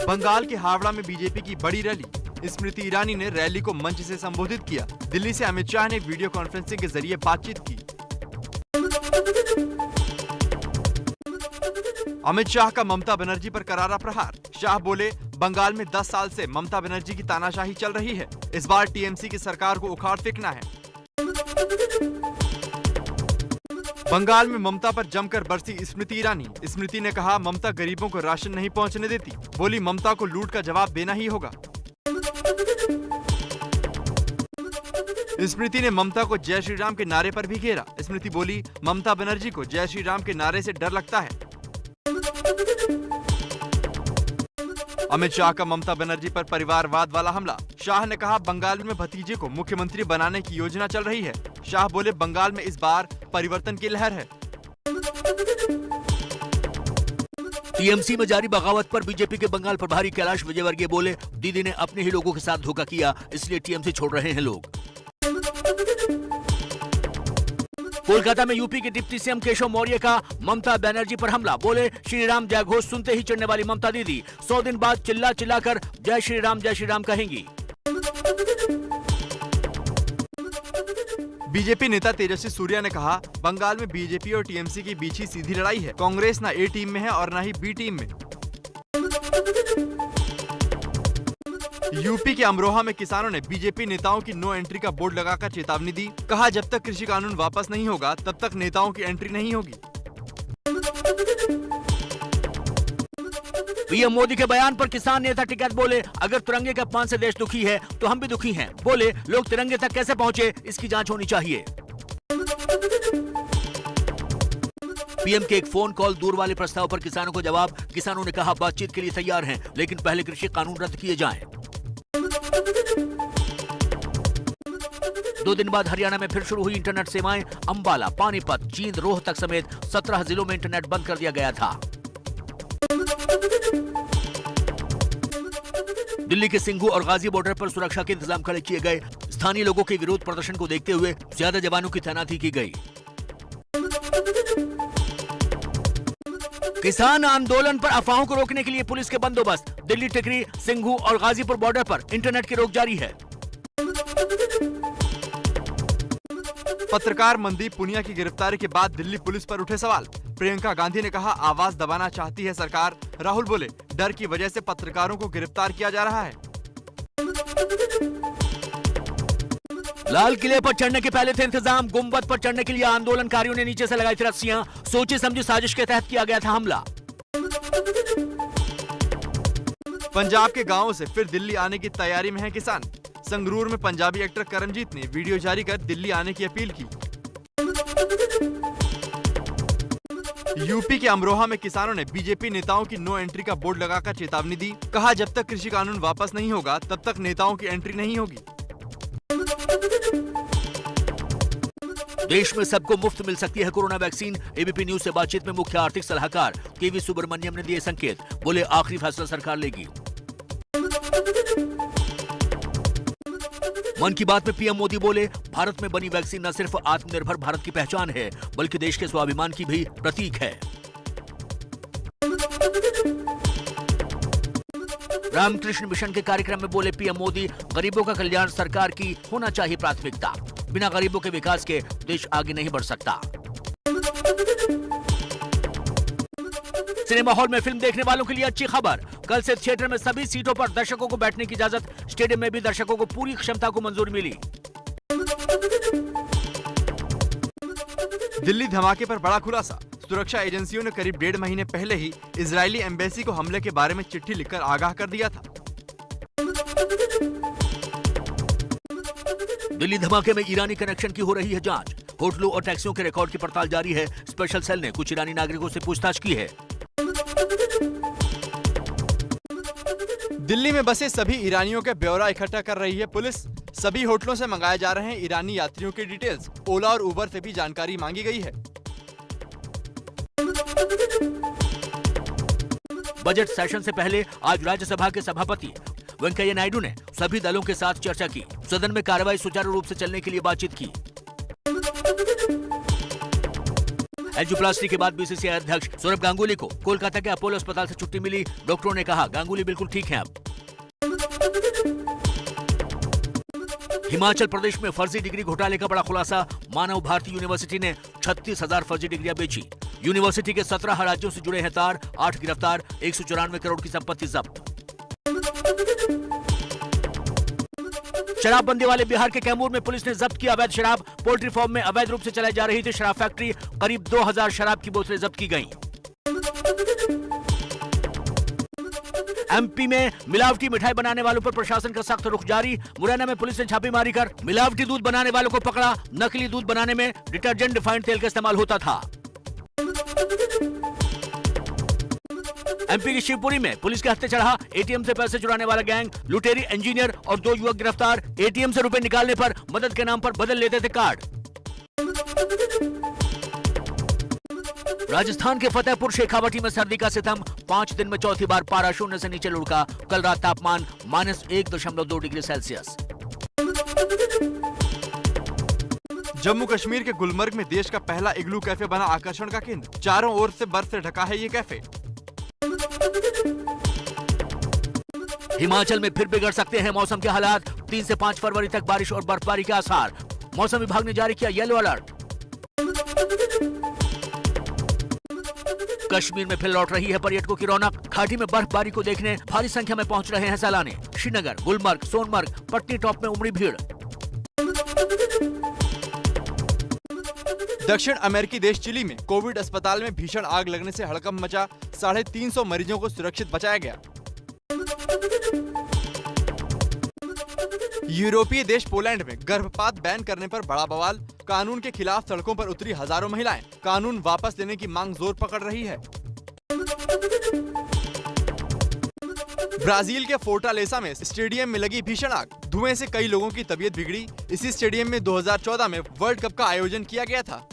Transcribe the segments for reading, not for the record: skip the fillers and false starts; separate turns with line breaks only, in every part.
बंगाल के हावड़ा में बीजेपी की बड़ी रैली। स्मृति ईरानी ने रैली को मंच से संबोधित किया। दिल्ली से अमित शाह ने वीडियो कॉन्फ्रेंसिंग के जरिए बातचीत की। अमित शाह का ममता बनर्जी पर करारा प्रहार। शाह बोले, बंगाल में 10 साल से ममता बनर्जी की तानाशाही चल रही है। इस बार टीएमसी की सरकार को उखाड़ फेंकना है। बंगाल में ममता पर जमकर बरसी स्मृति ईरानी। स्मृति ने कहा, ममता गरीबों को राशन नहीं पहुंचने देती। बोली, ममता को लूट का जवाब देना ही होगा। स्मृति ने ममता को जय श्री राम के नारे पर भी घेरा। स्मृति बोली, ममता बनर्जी को जय श्री राम के नारे से डर लगता है। अमित शाह का ममता बनर्जी पर परिवारवाद वाला हमला। शाह ने कहा, बंगाल में भतीजे को मुख्यमंत्री बनाने की योजना चल रही है। शाह बोले, बंगाल में इस बार परिवर्तन की लहर है।
टीएमसी में जारी बगावत पर बीजेपी के बंगाल प्रभारी कैलाश विजयवर्गीय बोले, दीदी ने अपने ही लोगों के साथ धोखा किया, इसलिए टीएमसी छोड़ रहे हैं लोग। कोलकाता में यूपी के डिप्टी सीएम केशव मौर्य का ममता बनर्जी पर हमला। बोले, श्री राम जय घोष सुनते ही चिढ़ने वाली ममता दीदी 100 दिन बाद चिल्ला चिल्लाकर जय श्री राम कहेंगी।
बीजेपी नेता तेजस्वी सूर्या ने कहा, बंगाल में बीजेपी और टीएमसी के बीच ही सीधी लड़ाई है। कांग्रेस ना ए टीम में है और ना ही बी टीम में। यूपी के अमरोहा में किसानों ने बीजेपी नेताओं की नो एंट्री का बोर्ड लगाकर चेतावनी दी। कहा, जब तक कृषि कानून वापस नहीं होगा तब तक नेताओं की एंट्री नहीं होगी।
पीएम मोदी के बयान पर किसान नेता टिकैत बोले, अगर तिरंगे के अपमान से देश दुखी है तो हम भी दुखी हैं। बोले, लोग तिरंगे तक कैसे पहुंचे, इसकी जांच होनी चाहिए। पीएम के एक फोन कॉल दूर वाले प्रस्ताव पर किसानों को जवाब। किसानों ने कहा, बातचीत के लिए तैयार हैं, लेकिन पहले कृषि कानून रद्द किए जाएं। 2 दिन बाद हरियाणा में फिर शुरू हुई इंटरनेट सेवाएं। अंबाला, पानीपत, जींद, रोहतक समेत 17 जिलों में इंटरनेट बंद कर दिया गया था। दिल्ली के सिंघू और गाजी बॉर्डर पर सुरक्षा के इंतजाम खड़े किए गए। स्थानीय लोगों के विरोध प्रदर्शन को देखते हुए ज्यादा जवानों की तैनाती की गई। किसान आंदोलन पर अफवाहों को रोकने के लिए पुलिस के बंदोबस्त। दिल्ली, टिकरी, सिंघू और गाजीपुर बॉर्डर पर इंटरनेट की रोक जारी है।
पत्रकार मनदीप पुनिया की गिरफ्तारी के बाद दिल्ली पुलिस पर उठे सवाल। प्रियंका गांधी ने कहा, आवाज दबाना चाहती है सरकार। राहुल बोले, डर की वजह से पत्रकारों को गिरफ्तार किया जा रहा है।
लाल किले पर चढ़ने के पहले थे इंतजाम। गुंबद पर चढ़ने के लिए आंदोलनकारियों ने नीचे से लगाई थी रस्सियां। सोची समझी साजिश के तहत किया गया था हमला।
पंजाब के गांवों से फिर दिल्ली आने की तैयारी में है किसान। संगरूर में पंजाबी एक्टर करणजीत ने वीडियो जारी कर दिल्ली आने की अपील की। यूपी के अमरोहा में किसानों ने बीजेपी नेताओं की नो एंट्री का बोर्ड लगाकर चेतावनी दी। कहा, जब तक कृषि कानून वापस नहीं होगा तब तक नेताओं की एंट्री नहीं होगी।
देश में सबको मुफ्त मिल सकती है कोरोना वैक्सीन। एबीपी न्यूज से बातचीत में मुख्य आर्थिक सलाहकार केवी सुब्रमण्यम ने दिए संकेत। बोले, आखिरी फैसला सरकार लेगी। मन की बात में पीएम मोदी बोले, भारत में बनी वैक्सीन न सिर्फ आत्मनिर्भर भारत की पहचान है, बल्कि देश के स्वाभिमान की भी प्रतीक है। रामकृष्ण मिशन के कार्यक्रम में बोले पीएम मोदी, गरीबों का कल्याण सरकार की होना चाहिए प्राथमिकता। बिना गरीबों के विकास के देश आगे नहीं बढ़ सकता। सिनेमा हॉल में फिल्म देखने वालों के लिए अच्छी खबर। कल से थिएटर में सभी सीटों पर दर्शकों को बैठने की इजाजत। स्टेडियम में भी दर्शकों को पूरी क्षमता को मंजूरी मिली।
दिल्ली धमाके पर बड़ा खुलासा। सुरक्षा एजेंसियों ने करीब 1.5 महीने पहले ही इजरायली एम्बेसी को हमले के बारे में चिट्ठी लिखकर आगाह कर दिया था।
दिल्ली धमाके में ईरानी कनेक्शन की हो रही है जांच। होटलों और टैक्सियों के रिकॉर्ड की पड़ताल जारी है। स्पेशल सेल ने कुछ ईरानी नागरिकों से पूछताछ की है।
दिल्ली में बसे सभी ईरानियों के ब्यौरा इकट्ठा कर रही है पुलिस। सभी होटलों से मंगाए जा रहे हैं ईरानी यात्रियों की डिटेल्स। ओला और उबर से भी जानकारी मांगी गई है।
बजट सेशन से पहले आज राज्यसभा के सभापति वेंकैया नायडू ने सभी दलों के साथ चर्चा की। सदन में कार्रवाई सुचारू रूप से चलने के लिए बातचीत की। एंजियोप्लास्टी के बाद बीसीसीआई अध्यक्ष सौरभ गांगुली को कोलकाता के अपोलो अस्पताल से छुट्टी मिली। डॉक्टरों ने कहा गांगुली बिल्कुल ठीक हैं अब। हिमाचल प्रदेश में फर्जी डिग्री घोटाले का बड़ा खुलासा। मानव भारती यूनिवर्सिटी ने 36,000 फर्जी डिग्रियां बेची। यूनिवर्सिटी के 17 राज्यों से जुड़े हैं तार, 8 गिरफ्तार, 194 करोड़ की संपत्ति जब्त। शराबबंदी वाले बिहार के कैमूर में पुलिस ने जब्त किया अवैध शराब। पोल्ट्री फार्म में अवैध रूप से चलाई जा रही थी शराब फैक्ट्री। करीब 2000 शराब की बोतलें जब्त की गईं। एमपी में मिलावटी मिठाई बनाने वालों पर प्रशासन का सख्त रुख जारी। मुरैना में पुलिस ने छापेमारी कर मिलावटी दूध बनाने वालों को पकड़ा। नकली दूध बनाने में डिटर्जेंट रिफाइंड तेल का इस्तेमाल होता था। एमपी की शिवपुरी में पुलिस के हत्थे चढ़ा एटीएम से पैसे चुराने वाला गैंग। लुटेरी इंजीनियर और 2 युवक गिरफ्तार। एटीएम से रुपए निकालने पर मदद के नाम पर बदल लेते थे कार्ड। राजस्थान के फतेहपुर शेखावटी में सर्दी का सितम। 5 दिन में चौथी बार पारा 0 से नीचे लुढ़का। कल रात तापमान -1.2 डिग्री सेल्सियस।
जम्मू कश्मीर के गुलमर्ग में देश का पहला इग्लू कैफे बना आकर्षण का केंद्र। चारों ओर से बर्फ से ढका है ये कैफे।
हिमाचल में फिर बिगड़ सकते हैं मौसम के हालात। 3 से 5 फरवरी तक बारिश और बर्फबारी के आसार। मौसम विभाग ने जारी किया येलो अलर्ट। कश्मीर में फिर लौट रही है पर्यटकों की रौनक। घाटी में बर्फबारी को देखने भारी संख्या में पहुंच रहे हैं सैलानी। श्रीनगर, गुलमर्ग, सोनमर्ग, पटनी टॉप में उमड़ी भीड़।
दक्षिण अमेरिकी देश चिली में कोविड अस्पताल में भीषण आग लगने से हड़कंप मचा। 350 मरीजों को सुरक्षित बचाया गया। यूरोपीय देश पोलैंड में गर्भपात बैन करने पर बड़ा बवाल। कानून के खिलाफ सड़कों पर उतरी हजारों महिलाएं। कानून वापस लेने की मांग जोर पकड़ रही है। ब्राजील के फोर्टालेसा में स्टेडियम में लगी भीषण आग। धुएं से कई लोगों की तबीयत बिगड़ी। इसी स्टेडियम में 2014 में वर्ल्ड कप का आयोजन किया गया था।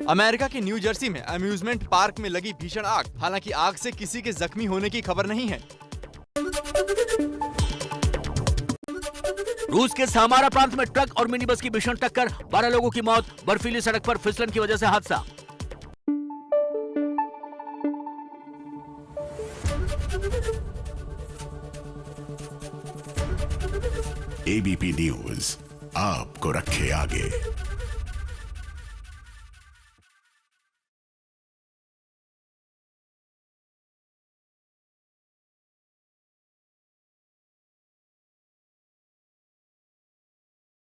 अमेरिका के न्यू जर्सी में अम्यूजमेंट पार्क में लगी भीषण आग। हालांकि आग से किसी के जख्मी होने की खबर नहीं है।
रूस के सामारा प्रांत में ट्रक और मिनी बस की भीषण टक्कर। 12 लोगों की मौत। बर्फीली सड़क पर फिसलन की वजह से हादसा।
एबीपी न्यूज आपको रखे आगे।